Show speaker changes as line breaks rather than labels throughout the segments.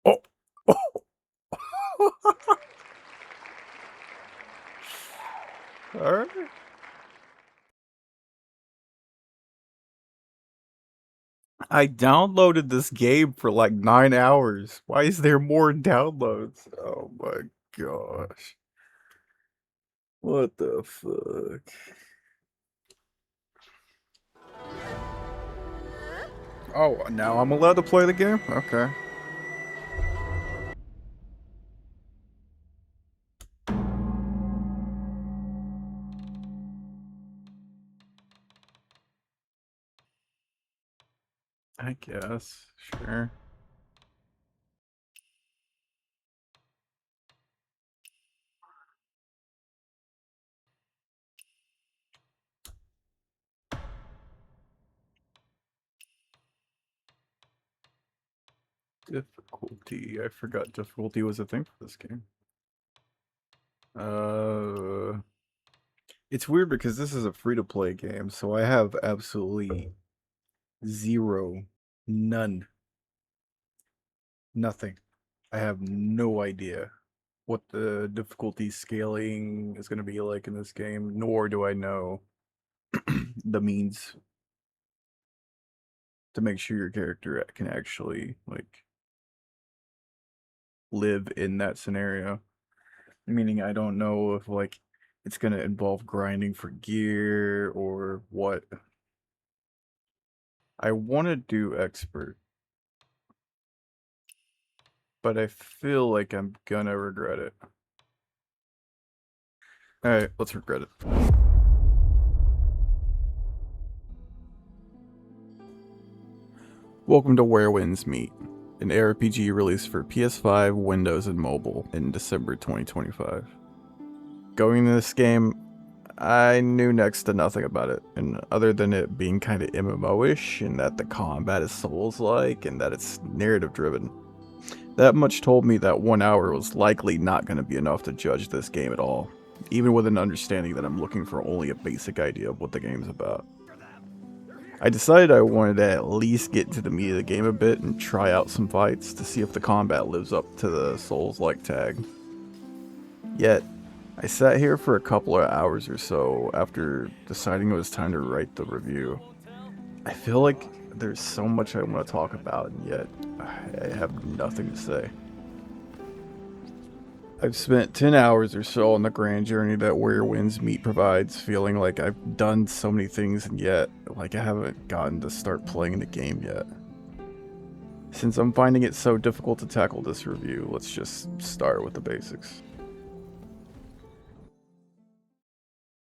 Oh. Alright. I downloaded this game for like 9 hours. Why is there more downloads? Oh my gosh. What the fuck? Oh, now I'm allowed to play the game? Okay. I guess. Sure. Difficulty. I forgot difficulty was a thing for this game. Uh, it's weird because this is a free-to-play game, so I have absolutely zero, none, nothing. I have no idea what the difficulty scaling is going to be like in this game, nor do I know the means to make sure your character can actually like live in that scenario. Meaning I don't know if like it's going to involve grinding for gear or what. I want to do expert, but I feel like I'm gonna regret it. Alright, let's regret it. Welcome to Where Winds Meet, an RPG released for PS5, Windows, and mobile in December 2025. Going into this game, I knew next to nothing about it, and other than it being kind of MMO-ish, and that the combat is Souls-like, and that it's narrative-driven. That much told me that 1 hour was likely not going to be enough to judge this game at all, even with an understanding that I'm looking for only a basic idea of what the game's about. I decided I wanted to at least get into the meat of the game a bit and try out some fights to see if the combat lives up to the Souls-like tag. Yet, I sat here for a couple of hours or so after deciding it was time to write the review. I feel like there's so much I want to talk about, and yet I have nothing to say. I've spent 10 hours or so on the grand journey that Where Winds Meet provides, feeling like I've done so many things and yet, like I haven't gotten to start playing the game yet. Since I'm finding it so difficult to tackle this review, let's just start with the basics.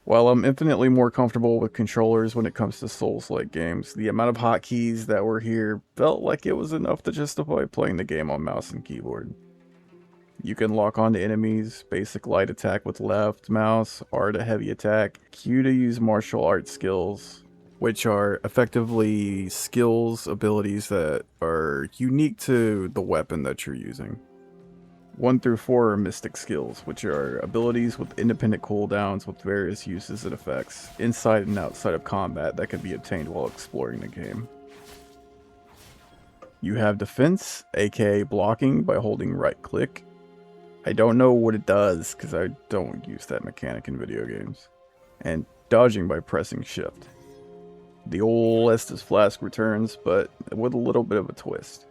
While I'm infinitely more comfortable with controllers when it comes to Souls-like games, the amount of hotkeys that were here felt like it was enough to justify playing the game on mouse and keyboard. You can lock onto enemies, basic light attack with left mouse, R to heavy attack, Q to use martial arts skills, which are effectively skills, abilities that are unique to the weapon that you're using. 1 through 4 are mystic skills, which are abilities with independent cooldowns with various uses and effects, inside and outside of combat that can be obtained while exploring the game. You have defense, aka blocking by holding right click. I don't know what it does because I don't use that mechanic in video games. And dodging by pressing shift. The old Estus Flask returns, but with a little bit of a twist.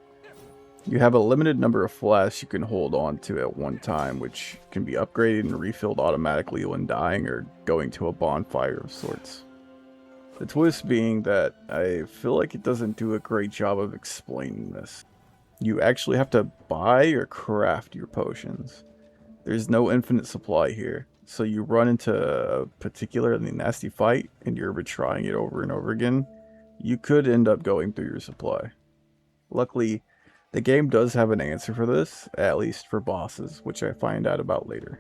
You have a limited number of flasks you can hold on to at one time, which can be upgraded and refilled automatically when dying or going to a bonfire of sorts. The twist being that I feel like it doesn't do a great job of explaining this. You actually have to buy or craft your potions. There's no infinite supply here, so you run into a particularly nasty fight and you're retrying it over and over again, you could end up going through your supply. Luckily, the game does have an answer for this, at least for bosses, which I find out about later.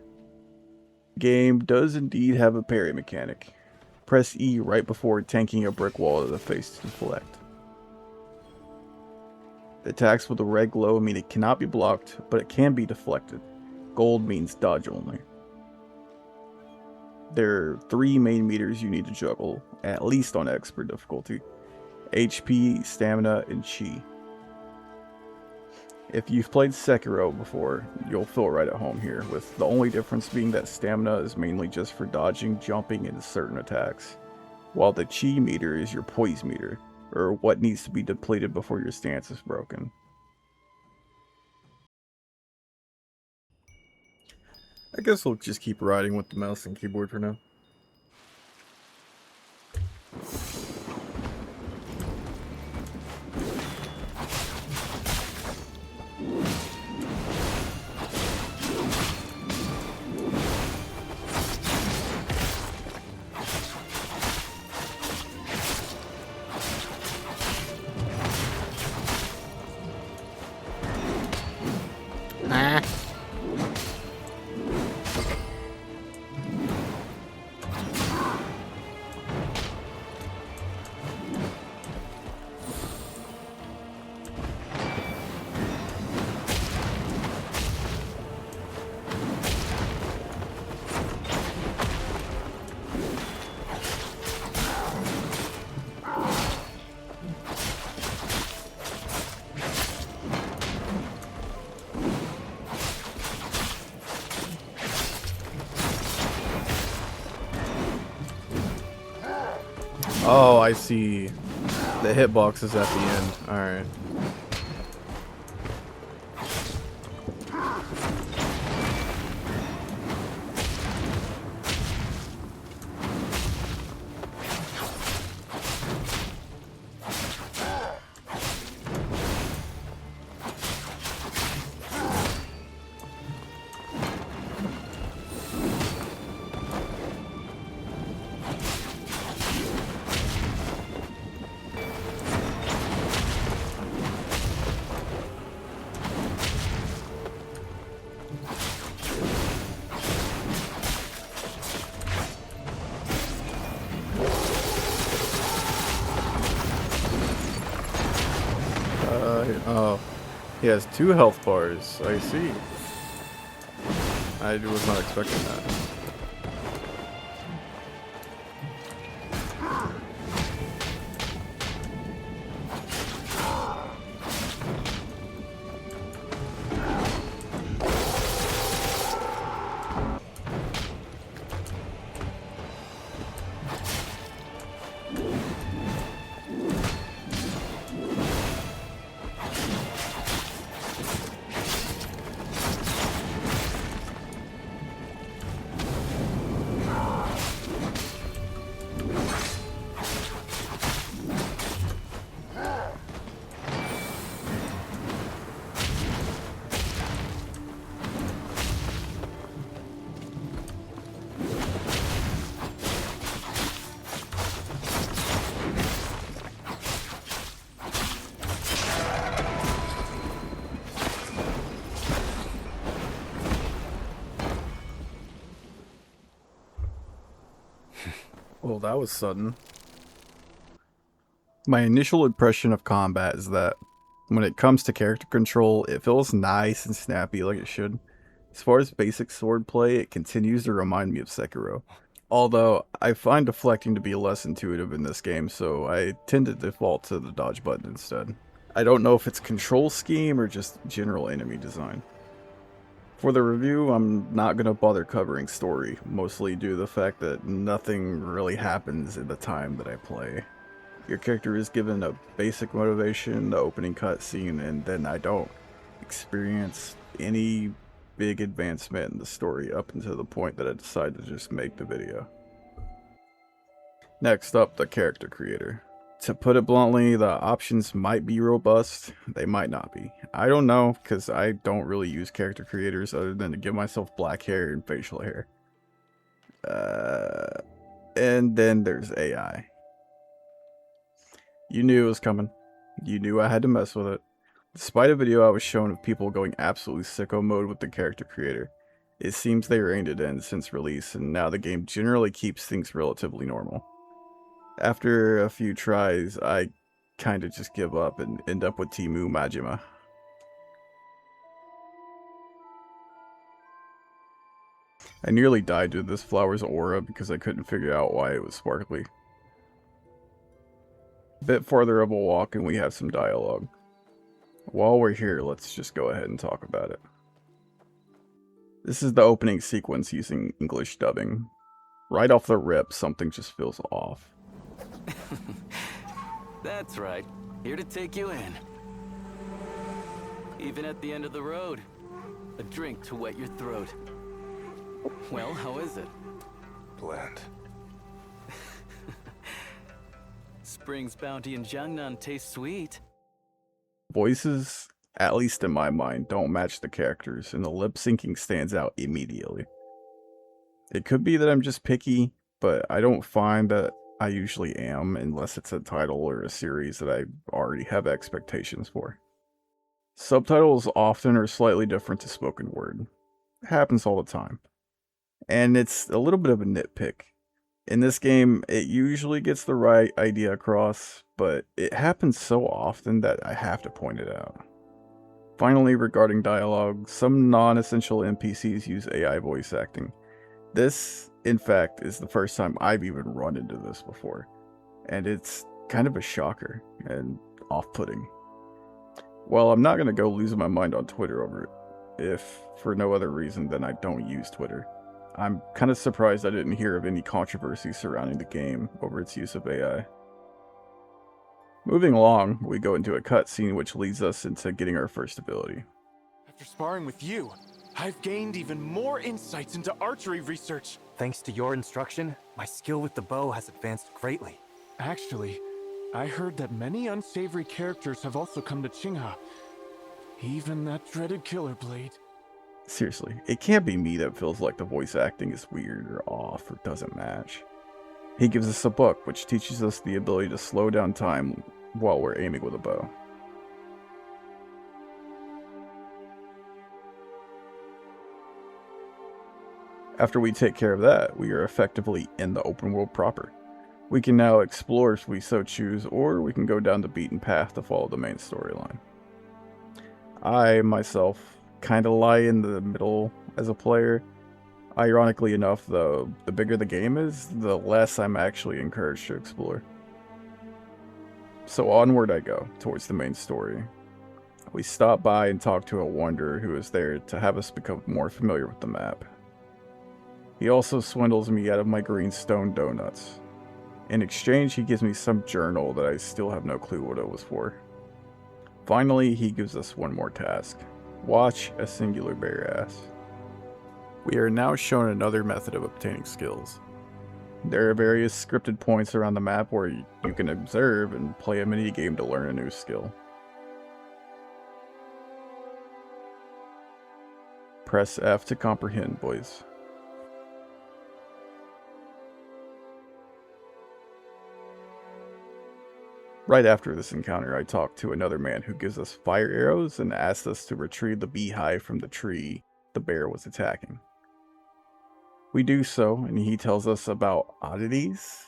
The game does indeed have a parry mechanic. Press E right before tanking a brick wall to the face to deflect. Attacks with a red glow mean it cannot be blocked, but it can be deflected. Gold means dodge only. There are 3 main meters you need to juggle, at least on expert difficulty: HP, stamina, and chi. If you've played Sekiro before, you'll feel right at home here, with the only difference being that stamina is mainly just for dodging, jumping, and certain attacks, while the chi meter is your poise meter, or what needs to be depleted before your stance is broken. I guess we'll just keep riding with the mouse and keyboard for now. Oh, I see. The hitbox is at the end. Alright. Oh, he has 2 health bars. I see. I was not expecting that. Well, that was sudden. My initial impression of combat is that when it comes to character control, it feels nice and snappy like it should. As far as basic swordplay, it continues to remind me of Sekiro. Although, I find deflecting to be less intuitive in this game, so I tend to default to the dodge button instead. I don't know if it's control scheme or just general enemy design. For the review, I'm not going to bother covering story, mostly due to the fact that nothing really happens in the time that I play. Your character is given a basic motivation, the opening cutscene, and then I don't experience any big advancement in the story up until the point that I decide to just make the video. Next up, the character creator. To put it bluntly, the options might be robust, they might not be. I don't know, because I don't really use character creators other than to give myself black hair and facial hair. And then there's AI. You knew it was coming. You knew I had to mess with it. Despite a video I was shown of people going absolutely sicko mode with the character creator, it seems they reined it in since release, and now the game generally keeps things relatively normal. After a few tries, I kinda just give up and end up with Temu Majima. I nearly died to this flower's aura because I couldn't figure out why it was sparkly. A bit farther up a walk and we have some dialogue. While we're here, let's just go ahead and talk about it. This is the opening sequence using English dubbing. Right off the rip, something just feels off.
That's right. Here to take you in. Even at the end of the road. A drink to wet your throat. Well, how is it?
Bland.
Spring's bounty in Jiangnan tastes sweet.
Voices, at least in my mind, don't match the characters, and the lip syncing stands out immediately. It could be that I'm just picky, but I don't find that I usually am unless it's a title or a series that I already have expectations for. Subtitles often are slightly different to spoken word. It happens all the time. And it's a little bit of a nitpick. In this game, it usually gets the right idea across, but it happens so often that I have to point it out. Finally, regarding dialogue, some non-essential NPCs use AI voice acting. This, in fact, is the first time I've even run into this before, and it's kind of a shocker and off-putting. Well, I'm not going to go losing my mind on Twitter over it, if for no other reason than I don't use Twitter. I'm kind of surprised I didn't hear of any controversy surrounding the game over its use of AI. Moving along, we go into a cutscene which leads us into getting our first ability.
After sparring with you, I've gained even more insights into archery research.
Thanks to your instruction, my skill with the bow has advanced greatly.
Actually, I heard that many unsavory characters have also come to Qinghe. Even that dreaded Killer Blade.
Seriously, it can't be me that feels like the voice acting is weird or off or doesn't match. He gives us a book which teaches us the ability to slow down time while we're aiming with a bow. After we take care of that, we are effectively in the open world proper. We can now explore if we so choose, or we can go down the beaten path to follow the main storyline. I, myself, kind of lie in the middle as a player. Ironically enough, though, the bigger the game is, the less I'm actually encouraged to explore. So onward I go, towards the main story. We stop by and talk to a wanderer who is there to have us become more familiar with the map. He also swindles me out of my green stone donuts. In exchange, he gives me some journal that I still have no clue what it was for. Finally, he gives us one more task. Watch a singular bare ass. We are now shown another method of obtaining skills. There are various scripted points around the map where you can observe and play a minigame to learn a new skill. Press F to comprehend, boys. Right after this encounter, I talk to another man who gives us fire arrows and asks us to retrieve the beehive from the tree the bear was attacking. We do so, and he tells us about oddities.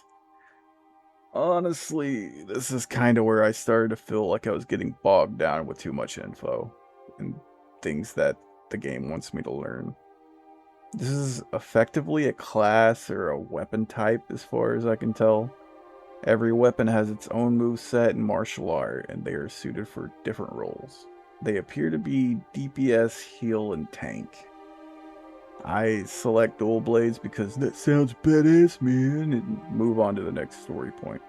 Honestly, this is kind of where I started to feel like I was getting bogged down with too much info and things that the game wants me to learn. This is effectively a class or a weapon type as far as I can tell. Every weapon has its own moveset and martial art, and they are suited for different roles. They appear to be DPS, heal, and tank. I select dual blades because that sounds badass, man, and move on to the next story point.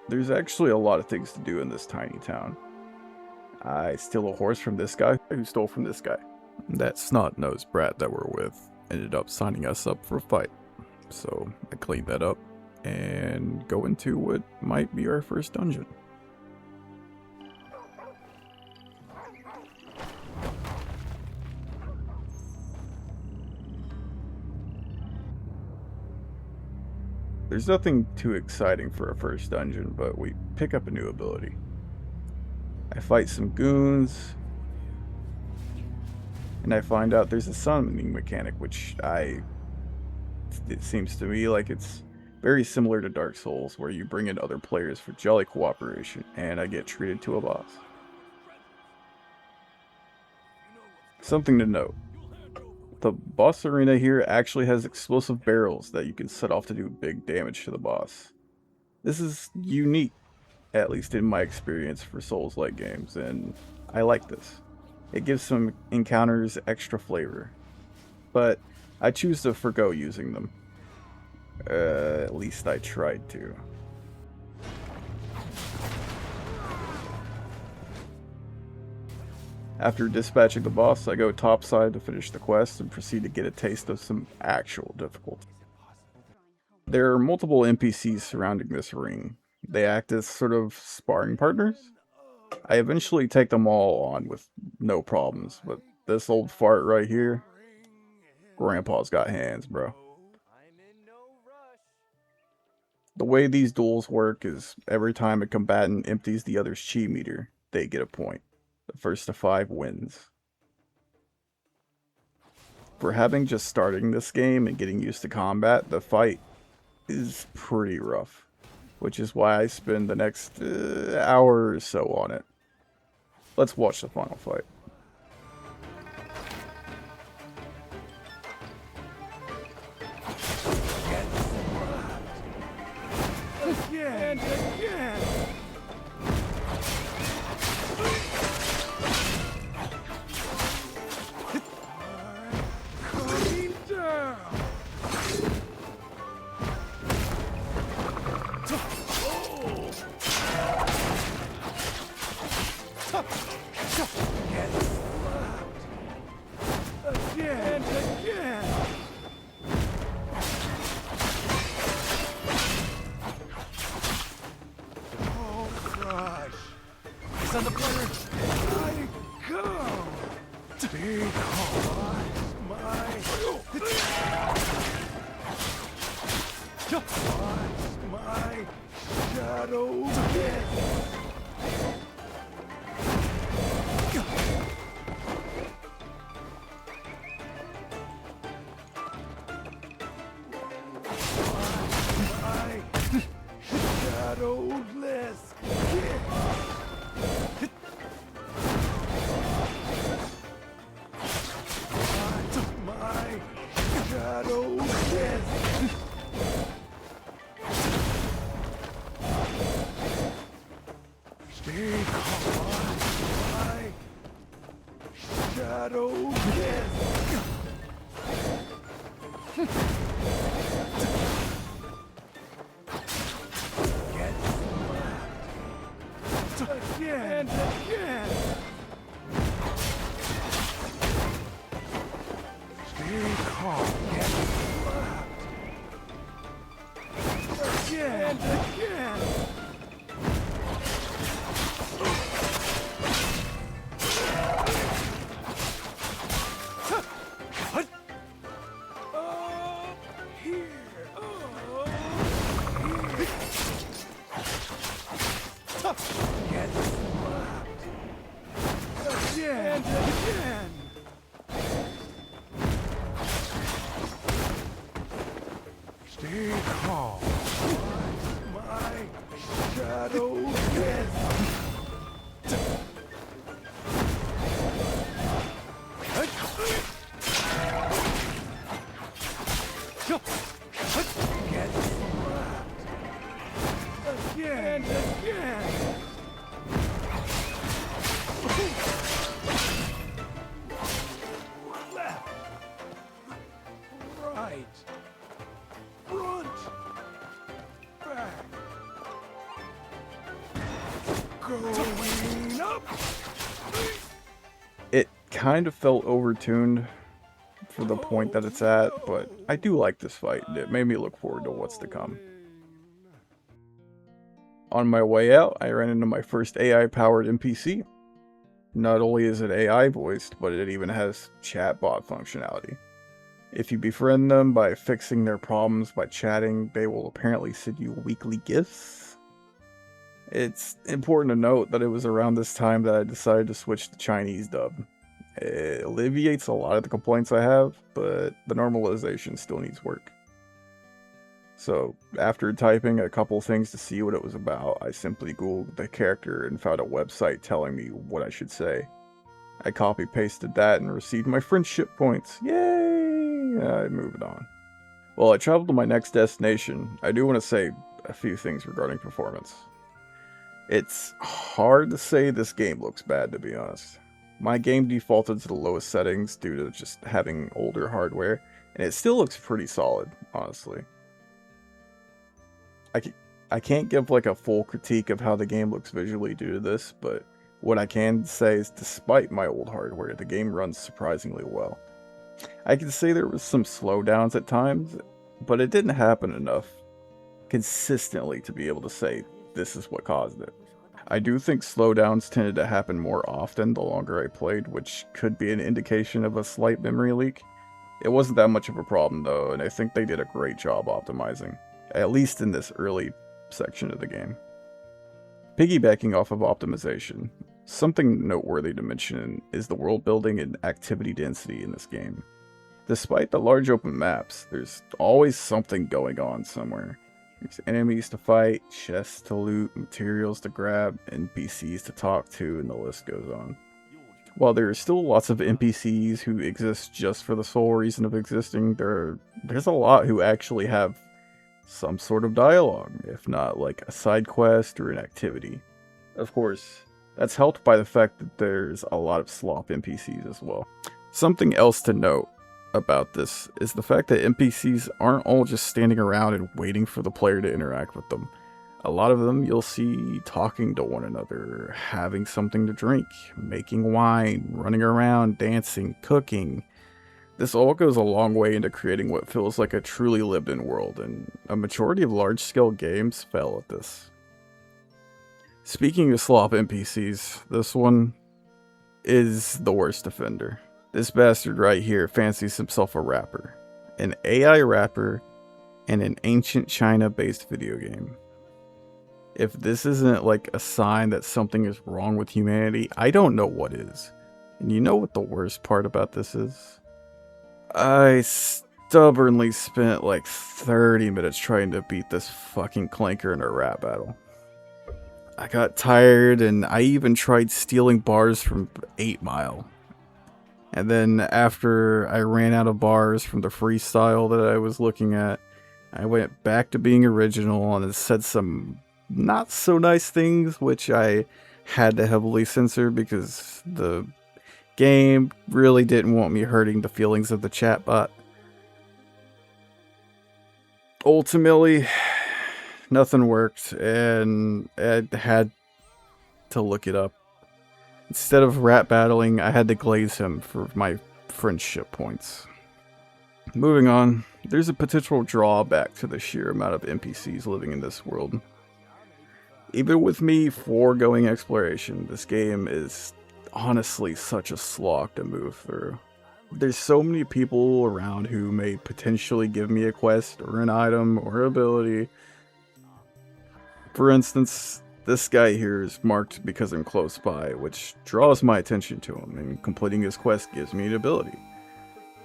There's actually a lot of things to do in this tiny town. I steal a horse from this guy who stole from this guy. That snot-nosed brat that we're with ended up signing us up for a fight. So I clean that up and go into what might be our first dungeon. There's nothing too exciting for a first dungeon, but we pick up a new ability. I fight some goons, and I find out there's a summoning mechanic, which it seems to me like it's very similar to Dark Souls, where you bring in other players for jolly cooperation, and I get treated to a boss. Something to note. The boss arena here actually has explosive barrels that you can set off to do big damage to the boss. This is unique, at least in my experience for Souls-like games, and I like this. It gives some encounters extra flavor, but I choose to forgo using them. At least I tried to. After dispatching the boss, I go topside to finish the quest and proceed to get a taste of some actual difficulty. There are multiple NPCs surrounding this ring. They act as sort of sparring partners. I eventually take them all on with no problems, but this old fart right here, Grandpa's got hands, bro. The way these duels work is every time a combatant empties the other's chi meter, they get a point. The first to 5 wins. For having just starting this game and getting used to combat, the fight is pretty rough, which is why I spend the next hour or so on it. Let's watch the final fight.
Again, again. Coming down. Again, again. Oh, gosh.
He's on the corner.
I go. Because my shadow death. Shadowless. My shadowless. Stay calm. My shadowless. Again, again. Stay calm. Get slapped. Again, again. Here. Get slapped. Again, again. Stay calm. My shadow death. Get slapped. Again, again. Left. Right. Front. Back. Going up.
It kind of felt overtuned for the point that it's at, but I do like this fight. It made me look forward to what's to come. On my way out, I ran into my first AI-powered NPC. Not only is it AI voiced, but it even has chatbot functionality. If you befriend them by fixing their problems by chatting, they will apparently send you weekly gifts. It's important to note that it was around this time that I decided to switch to Chinese dub. It alleviates a lot of the complaints I have, but the normalization still needs work. So, after typing a couple things to see what it was about, I simply googled the character and found a website telling me what I should say. I copy-pasted that and received my friendship points. Yay! I moved on. While I traveled to my next destination, I do want to say a few things regarding performance. It's hard to say this game looks bad, to be honest. My game defaulted to the lowest settings due to just having older hardware, and it still looks pretty solid, honestly. I can't give like a full critique of how the game looks visually due to this, but what I can say is despite my old hardware, the game runs surprisingly well. I can say there was some slowdowns at times, but it didn't happen enough consistently to be able to say this is what caused it. I do think slowdowns tended to happen more often the longer I played, which could be an indication of a slight memory leak. It wasn't that much of a problem though, and I think they did a great job optimizing, at least in this early section of the game. Piggybacking off of optimization, something noteworthy to mention is the world building and activity density in this game. Despite the large open maps, there's always something going on somewhere. There's enemies to fight, chests to loot, materials to grab, NPCs to talk to, and the list goes on. While there are still lots of NPCs who exist just for the sole reason of existing, there's a lot who actually have some sort of dialogue, if not like a side quest or an activity. Of course, that's helped by the fact that there's a lot of slop NPCs as well. Something else to note about this is the fact that NPCs aren't all just standing around and waiting for the player to interact with them. A lot of them you'll see talking to one another, having something to drink, making wine, running around, dancing, cooking. This all goes a long way into creating what feels like a truly lived-in world, and a majority of large-scale games fail at this. Speaking of slop NPCs, this one is the worst offender. This bastard right here fancies himself a rapper. An AI rapper in an ancient China-based video game. If this isn't like a sign that something is wrong with humanity, I don't know what is. And you know what the worst part about this is? I stubbornly spent like 30 minutes trying to beat this fucking clanker in a rap battle. I got tired and I even tried stealing bars from 8 Mile. And then after I ran out of bars from the freestyle that I was looking at, I went back to being original and said some not so nice things, which I had to heavily censor because the game really didn't want me hurting the feelings of the chatbot. Ultimately, nothing worked and I had to look it up. Instead of rap battling, I had to glaze him for my friendship points. Moving on, there's a potential drawback to the sheer amount of NPCs living in this world. Even with me foregoing exploration, this game is honestly such a slog to move through. There's so many people around who may potentially give me a quest or an item or ability. For instance, this guy here is marked because I'm close by, which draws my attention to him, and completing his quest gives me an ability.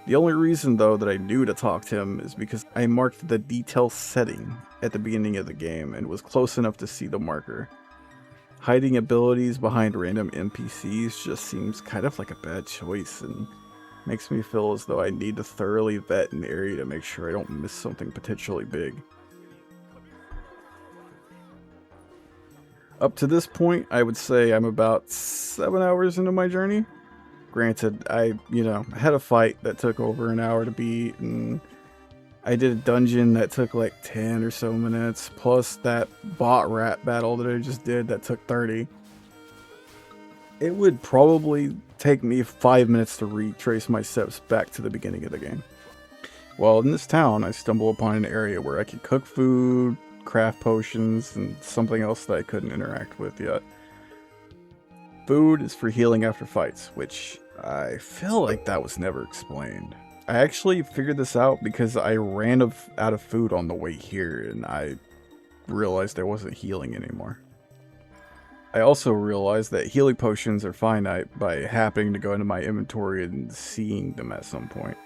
The only reason though that I knew to talk to him is because I marked the detail setting at the beginning of the game and was close enough to see the marker. Hiding abilities behind random NPCs just seems kind of like a bad choice and makes me feel as though I need to thoroughly vet an area to make sure I don't miss something potentially big. Up to this point, I would say I'm about 7 hours into my journey. Granted, I had a fight that took over an hour to beat, and I did a dungeon that took like 10 or so minutes, plus that bot rat battle that I just did that took 30. It would probably take me 5 minutes to retrace my steps back to the beginning of the game. Well, in this town, I stumble upon an area where I could cook food, craft potions, and something else that I couldn't interact with yet. Food is for healing after fights, which I feel like that was never explained. I actually figured this out because I ran out of food on the way here and I realized I wasn't healing anymore. I also realized that healing potions are finite by happening to go into my inventory and seeing them at some point.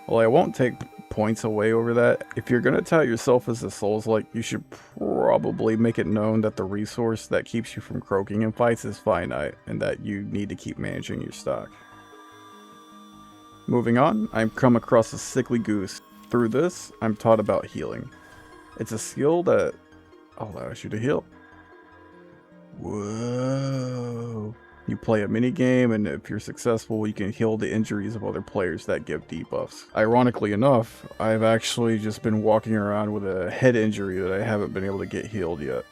Well, I won't take points away over that. If you're going to tout yourself as a Souls-like, you should probably make it known that the resource that keeps you from croaking in fights is finite, and that you need to keep managing your stock. Moving on, I've come across a sickly goose. Through this, I'm taught about healing. It's a skill that allows you to heal. Whoa. You play a mini game, and if you're successful, you can heal the injuries of other players that give debuffs. Ironically enough, I've actually just been walking around with a head injury that I haven't been able to get healed yet.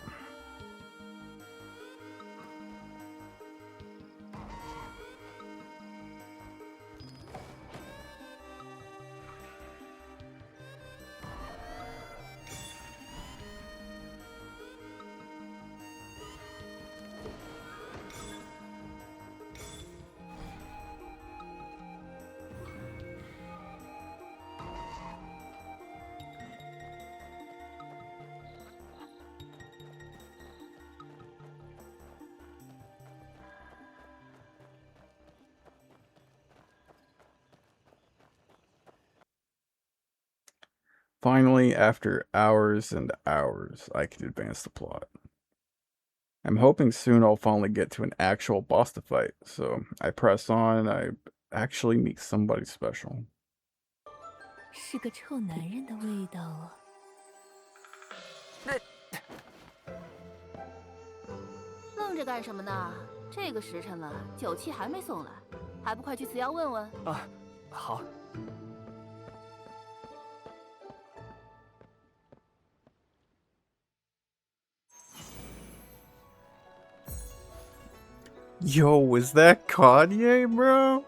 Finally, after hours and hours, I can advance the plot. I'm hoping soon I'll finally get to an actual boss to fight, so I press on and I actually meet somebody special.
是个臭男人的味道啊！
愣着干什么呢？这个时辰了，酒器还没送来，还不快去祠窑问问？
啊，好。
Yo, is that Kanye, bro?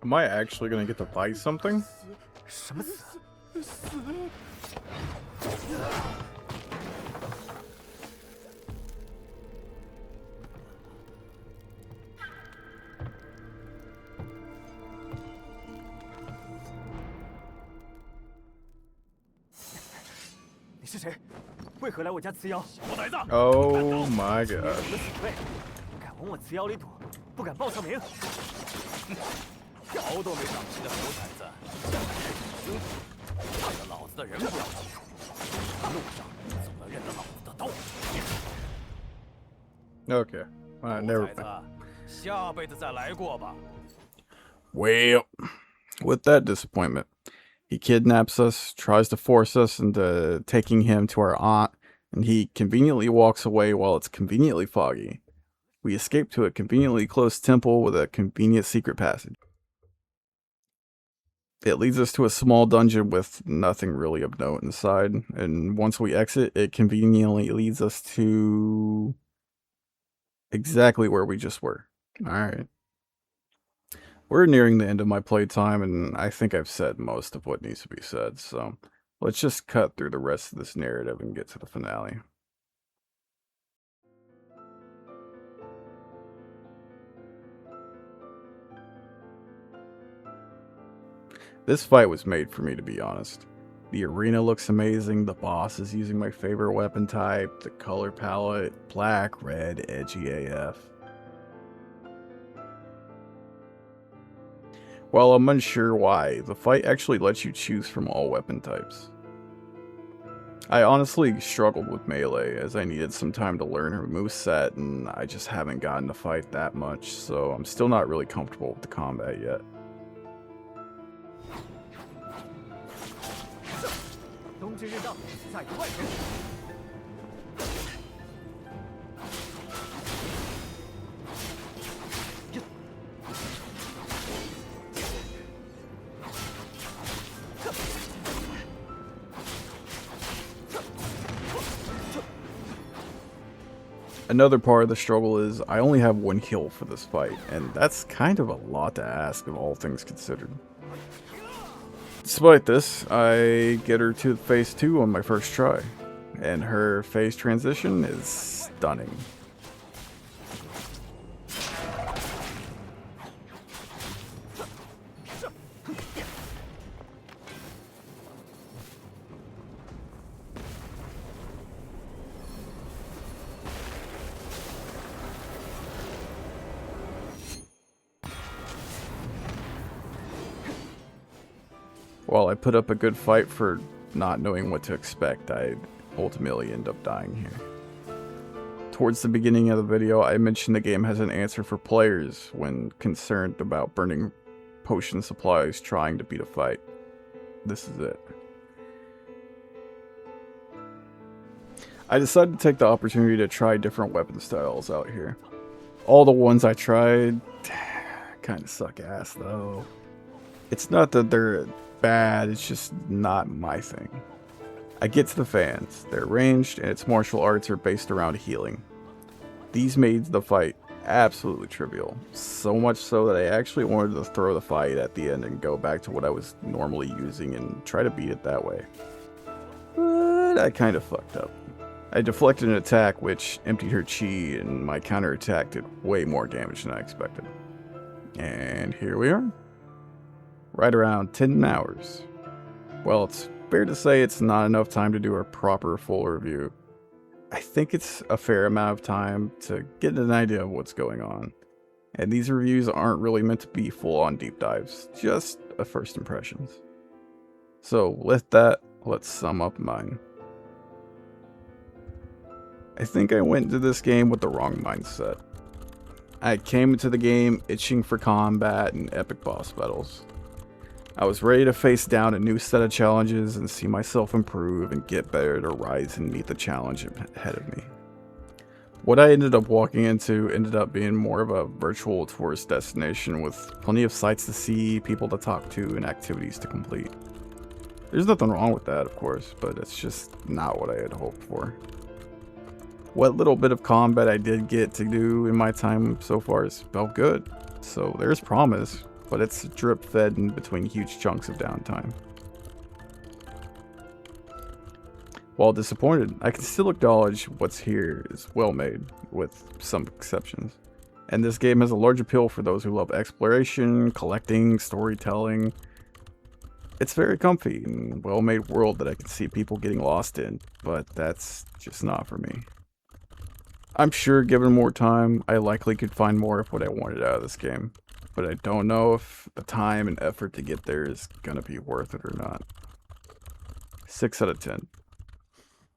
Am I actually gonna get to buy something?
什么死？你是谁？为何来我家祠窑？小崽子
Oh my god.
我的死辈，敢往我祠窑里躲，不敢报上名。
条都没长齐的狗崽子，竟敢认你兄弟，害得老子的人不要记住，路上总要认得老子的刀。
Okay,
狗
never
崽子
mind.，
下辈子再来过吧。
Well, with that disappointment, he kidnaps us, tries to force us into taking him to our aunt, and he conveniently walks away while it's conveniently foggy. We escape to a conveniently closed temple with a convenient secret passage. It leads us to a small dungeon with nothing really of note inside, and once we exit, it conveniently leads us to exactly where we just were. Alright. We're nearing the end of my playtime, and I think I've said most of what needs to be said, so let's just cut through the rest of this narrative and get to the finale. This fight was made for me, to be honest. The arena looks amazing, the boss is using my favorite weapon type, the color palette, black, red, edgy AF. While I'm unsure why, the fight actually lets you choose from all weapon types. I honestly struggled with melee as I needed some time to learn her moveset and I just haven't gotten to fight that much, so I'm still not really comfortable with the combat yet.
东之日道，在外人。
Another part of the struggle is I only have one heal for this fight, and that's kind of a lot to ask of all things considered. Despite this, I get her to phase 2 on my first try, and her phase transition is stunning. While I put up a good fight for not knowing what to expect, I ultimately end up dying here. Towards the beginning of the video, I mentioned the game has an answer for players when concerned about burning potion supplies trying to beat a fight. This is it. I decided to take the opportunity to try different weapon styles out here. All the ones I tried kind of suck ass though. It's not that they're bad, it's just not my thing. I get to the fans. They're ranged and its martial arts are based around healing. These made the fight absolutely trivial. So much so that I actually wanted to throw the fight at the end and go back to what I was normally using and try to beat it that way. But I kind of fucked up. I deflected an attack which emptied her chi, and my counterattack did way more damage than I expected. And here we are. Right around 10 hours. Well, it's fair to say it's not enough time to do a proper full review. I think it's a fair amount of time to get an idea of what's going on. And these reviews aren't really meant to be full-on deep dives, just a first impressions. So with that, let's sum up mine. I think I went into this game with the wrong mindset. I came into the game itching for combat and epic boss battles. I was ready to face down a new set of challenges and see myself improve and get better to rise and meet the challenge ahead of me. What I ended up walking into ended up being more of a virtual tourist destination with plenty of sights to see, people to talk to, and activities to complete. There's nothing wrong with that, of course, but it's just not what I had hoped for. What little bit of combat I did get to do in my time so far has felt good, so there's promise, but it's drip fed in between huge chunks of downtime. While disappointed, I can still acknowledge what's here is well made, with some exceptions. And this game has a large appeal for those who love exploration, collecting, storytelling. It's very comfy and well made world that I can see people getting lost in, but that's just not for me. I'm sure given more time, I likely could find more of what I wanted out of this game, but I don't know if the time and effort to get there is gonna be worth it or not. 6 out of 10.